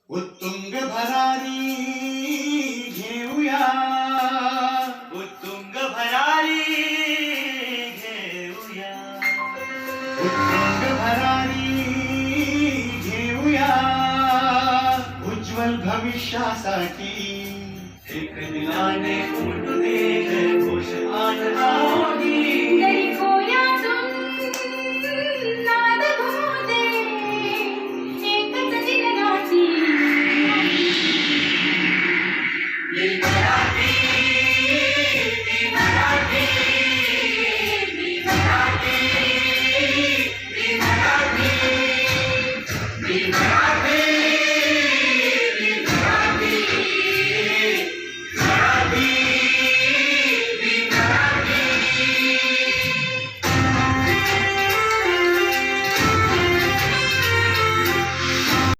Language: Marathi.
उत्तुंग भरारी घेऊया, उत्तुंग भरारी घेऊया, उत्तुंग भरारी घेऊया, उज्ज्वल भविष्यासाठी एक दिलाने उमटू दे